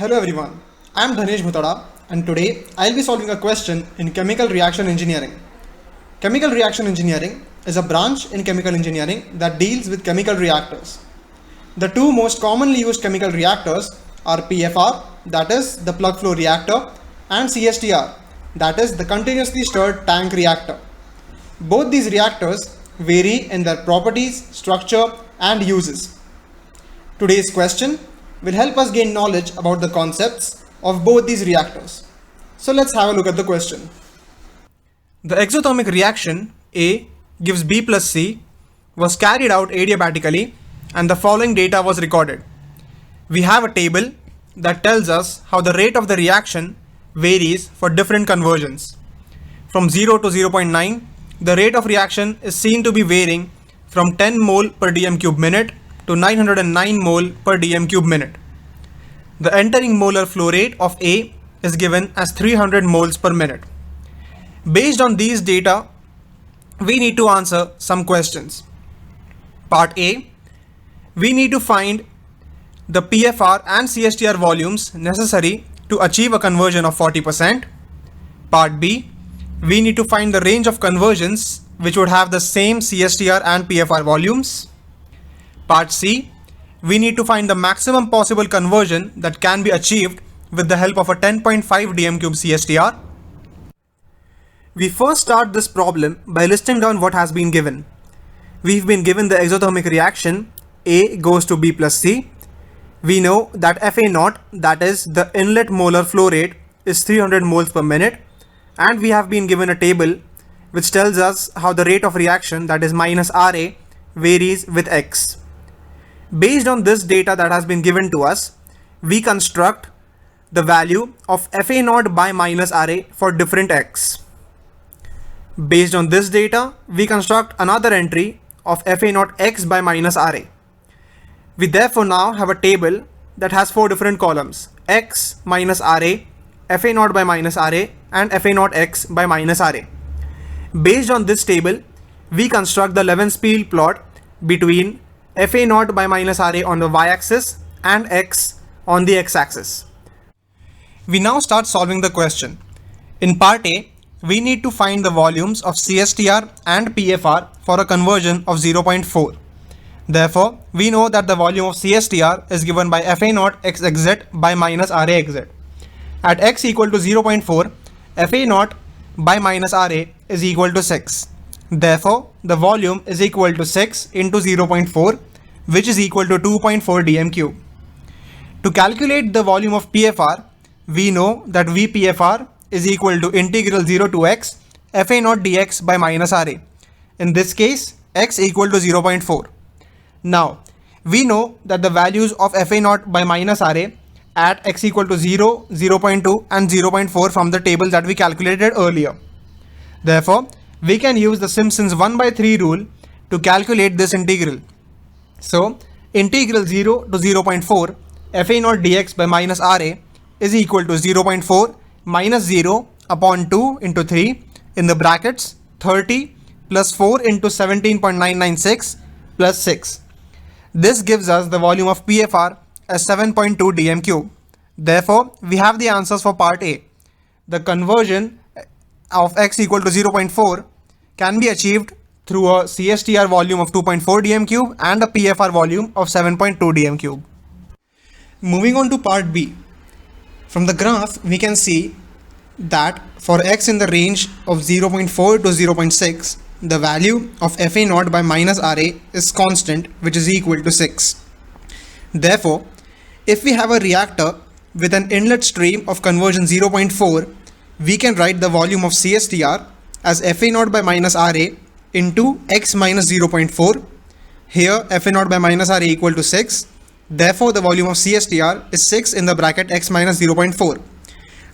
Hello everyone, I am Dhanesh Bhutada and today I will be solving a question in chemical reaction engineering. Chemical reaction engineering is a branch in chemical engineering that deals with chemical reactors. The two most commonly used chemical reactors are PFR, that is the plug flow reactor, and CSTR, that is the continuously stirred tank reactor. Both these reactors vary in their properties, structure, and uses. Today's question will help us gain knowledge about the concepts of both these reactors. So let's have a look at the question. The exothermic reaction A gives B plus C was carried out adiabatically and the following data was recorded. We have a table that tells us how the rate of the reaction varies for different conversions. From 0 to 0.9, the rate of reaction is seen to be varying from 10 mole per dm cube minute to 909 mole per dm cube minute. The entering molar flow rate of A is given as 300 moles per minute. Based on these data, we need to answer some questions. Part A, we need to find the PFR and CSTR volumes necessary to achieve a conversion of 40%. Part B, we need to find the range of conversions which would have the same CSTR and PFR volumes. Part C, we need to find the maximum possible conversion that can be achieved with the help of a 10.5 dm cube CSTR. We first start this problem by listing down what has been given. We've been given the exothermic reaction A goes to B plus C. We know that FA0, that is the inlet molar flow rate, is 300 moles per minute, and we have been given a table which tells us how the rate of reaction, that is minus RA, varies with X. Based on this data that has been given to us, we construct the value of FA0 by minus RA for different X. Based on this data, we construct another entry of FA0 X by minus RA. We therefore now have a table that has four different columns: X minus RA, FA0 by minus RA, and FA0 X by minus RA. Based on this table, we construct the Levenspiel plot between FA0 by minus RA on the y-axis and X on the x-axis. We now start solving the question. In part A, we need to find the volumes of CSTR and PFR for a conversion of 0.4. Therefore, we know that the volume of CSTR is given by FA0 xxz by minus RA xz. At x equal to 0.4, FA0 by minus RA is equal to 6. Therefore, the volume is equal to 6 into 0.4, which is equal to 2.4 dm cube. To calculate the volume of PFR, we know that VPFR is equal to integral 0 to x FA0 dx by minus RA. In this case, x equal to 0.4. Now, we know that the values of FA0 by minus RA at x equal to 0, 0.2 and 0.4 from the table that we calculated earlier. Therefore, we can use the Simpson's 1 by 3 rule to calculate this integral. So, integral 0 to 0.4 FA0 dx by minus RA is equal to 0.4 minus 0 upon 2 into 3 in the brackets 30 plus 4 into 17.996 plus 6. This gives us the volume of PFR as 7.2 dm cube. Therefore, we have the answers for part A. The conversion of x equal to 0.4 can be achieved through a CSTR volume of 2.4 dm cube and a PFR volume of 7.2 dm cube. Moving on to part B. From the graph, we can see that for x in the range of 0.4 to 0.6, the value of FA0 by minus RA is constant, which is equal to 6. Therefore, if we have a reactor with an inlet stream of conversion 0.4, we can write the volume of CSTR as FA0 by minus RA into x minus 0.4. Here FA0 by minus RA equal to 6. Therefore, the volume of CSTR is 6 in the bracket x minus 0.4.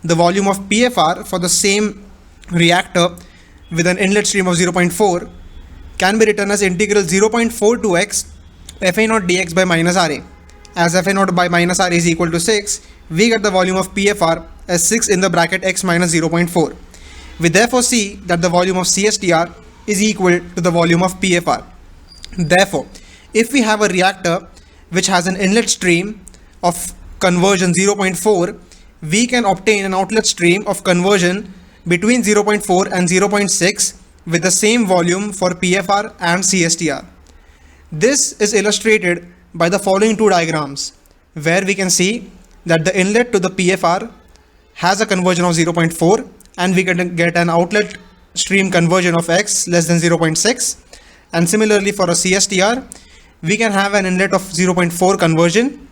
The volume of PFR for the same reactor with an inlet stream of 0.4 can be written as integral 0.4 to x FA0 dx by minus RA. As FA0 by minus RA is equal to 6, we get the volume of PFR as 6 in the bracket x minus 0.4. We therefore see that the volume of CSTR is equal to the volume of PFR. Therefore, if we have a reactor which has an inlet stream of conversion 0.4, we can obtain an outlet stream of conversion between 0.4 and 0.6 with the same volume for PFR and CSTR. This is illustrated by the following two diagrams, where we can see that the inlet to the PFR has a conversion of 0.4 and we can get an outlet stream conversion of X less than 0.6, and similarly for a CSTR we can have an inlet of 0.4 conversion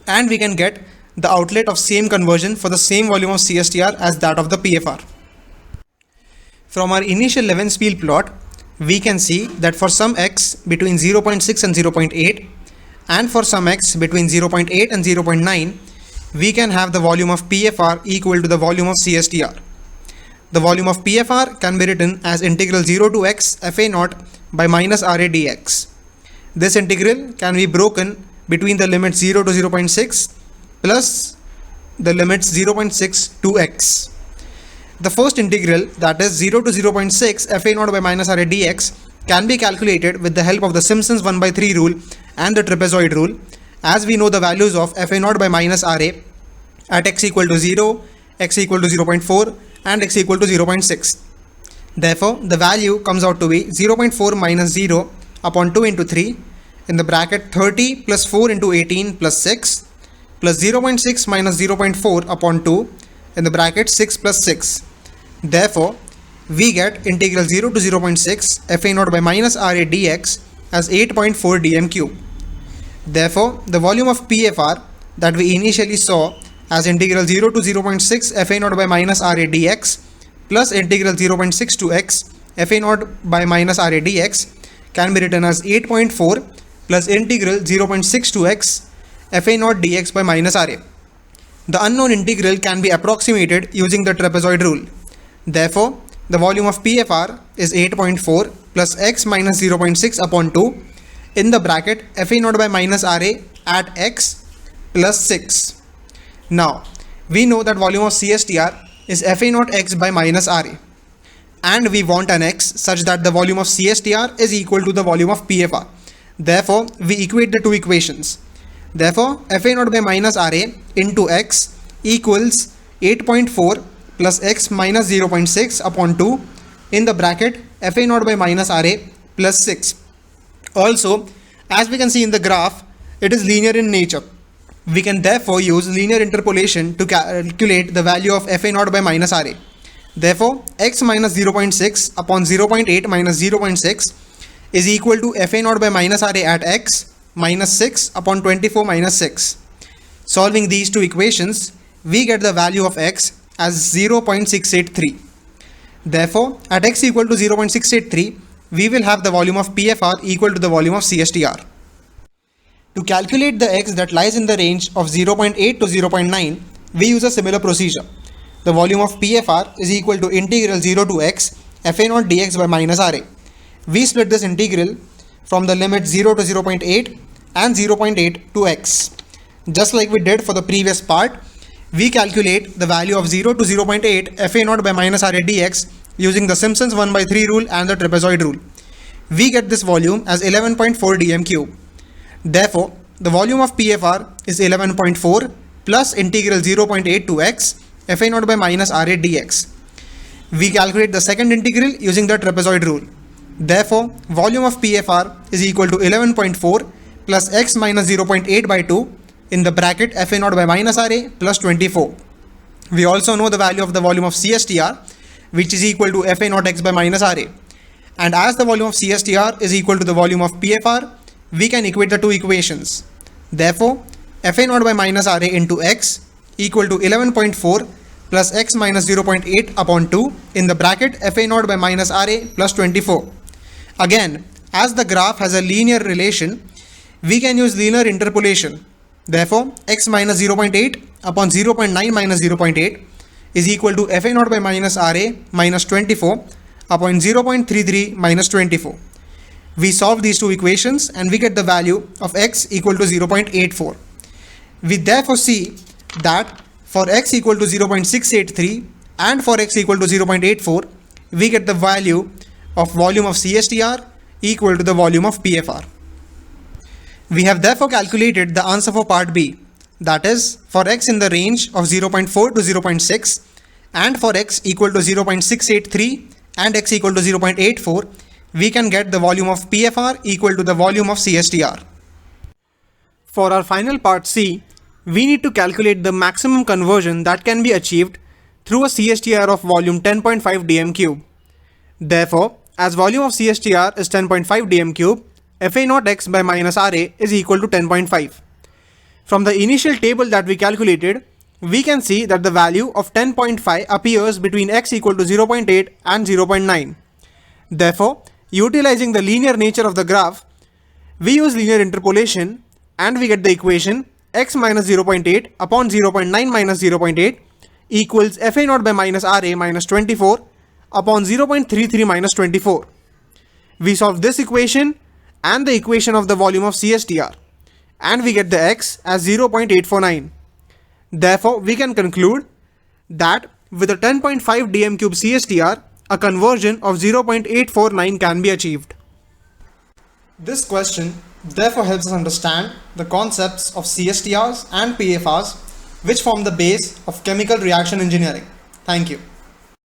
and we can get the outlet of same conversion for the same volume of CSTR as that of the PFR. From our initial Levensspiel plot, we can see that for some X between 0.6 and 0.8 and for some X between 0.8 and 0.9, we can have the volume of PFR equal to the volume of CSTR. The volume of PFR can be written as integral 0 to x Fa naught by minus Ra dx. This integral can be broken between the limits 0 to 0.6 plus the limits 0.6 to x. The first integral, that is 0 to 0.6 Fa naught by minus Ra dx, can be calculated with the help of the Simpson's 1/3 rule and the trapezoid rule, as we know the values of Fa naught by minus Ra at x equal to 0, x equal to 0.4 and x equal to 0.6. Therefore, the value comes out to be 0.4 minus 0 upon 2 into 3 in the bracket 30 plus 4 into 18 plus 6 plus 0.6 minus 0.4 upon 2 in the bracket 6 plus 6. Therefore, we get integral 0 to 0.6 Fa naught by minus Ra dx as 8.4 dm cube. Therefore, the volume of PFR that we initially saw as integral 0 to 0.6 Fa naught by minus Ra dx plus integral 0.6 to x Fa naught by minus Ra dx can be written as 8.4 plus integral 0.6 to x Fa naught dx by minus Ra. The unknown integral can be approximated using the trapezoid rule. Therefore, the volume of PFR is 8.4 plus x minus 0.6 upon 2 in the bracket Fa naught by minus Ra at x plus 6. Now, we know that volume of CSTR is Fa naught x by minus Ra, and we want an x such that the volume of CSTR is equal to the volume of PFR. Therefore, we equate the two equations. Therefore, Fa naught by minus Ra into x equals 8.4 plus x minus 0.6 upon 2 in the bracket Fa naught by minus Ra plus 6. Also, as we can see in the graph, it is linear in nature. We can therefore use linear interpolation to calculate the value of Fa naught by minus Ra. Therefore, x minus 0.6 upon 0.8 minus 0.6 is equal to Fa naught by minus Ra at x minus 6 upon 24 minus 6. Solving these two equations, we get the value of x as 0.683. Therefore, at x equal to 0.683, we will have the volume of PFR equal to the volume of CSTR. To calculate the x that lies in the range of 0.8 to 0.9, we use a similar procedure. The volume of PFR is equal to integral 0 to x Fa naught dx by minus Ra. We split this integral from the limit 0 to 0.8 and 0.8 to x. Just like we did for the previous part, we calculate the value of 0 to 0.8 Fa naught by minus Ra dx using the Simpson's 1/3 rule and the trapezoid rule. We get this volume as 11.4 dm cube. Therefore, the volume of PFR is 11.4 plus integral 0.8 to x Fa naught by minus Ra dx. We calculate the second integral using the trapezoid rule. Therefore, volume of PFR is equal to 11.4 plus x minus 0.8 by 2 in the bracket Fa naught by minus Ra plus 24. We also know the value of the volume of CSTR, which is equal to Fa naught x by minus Ra. And as the volume of CSTR is equal to the volume of PFR, we can equate the two equations. Therefore, Fa naught by minus Ra into x equal to 11.4 plus x minus 0.8 upon 2 in the bracket Fa naught by minus Ra plus 24. Again, as the graph has a linear relation, we can use linear interpolation. Therefore, x minus 0.8 upon 0.9 minus 0.8 is equal to Fa naught by minus Ra minus 24 upon 0.33 minus 24. We solve these two equations and we get the value of x equal to 0.84. We therefore see that for x equal to 0.683 and for x equal to 0.84, we get the value of volume of CSTR equal to the volume of PFR. We have therefore calculated the answer for part B. That is, for x in the range of 0.4 to 0.6 and for x equal to 0.683 and x equal to 0.84, we can get the volume of PFR equal to the volume of CSTR. For our final part C, we need to calculate the maximum conversion that can be achieved through a CSTR of volume 10.5 dm cube. Therefore, as volume of CSTR is 10.5 dm cube, Fa0x by minus Ra is equal to 10.5. From the initial table that we calculated, we can see that the value of 10.5 appears between x equal to 0.8 and 0.9. Therefore, utilizing the linear nature of the graph, we use linear interpolation and we get the equation x minus 0.8 upon 0.9 minus 0.8 equals Fa0 by minus Ra minus 24 upon 0.33 minus 24. We solve this equation and the equation of the volume of CSTR and we get the x as 0.849. Therefore, we can conclude that with a 10.5 dm cube CSTR, a conversion of 0.849 can be achieved. This question therefore helps us understand the concepts of CSTRs and PFRs, which form the base of chemical reaction engineering. Thank you.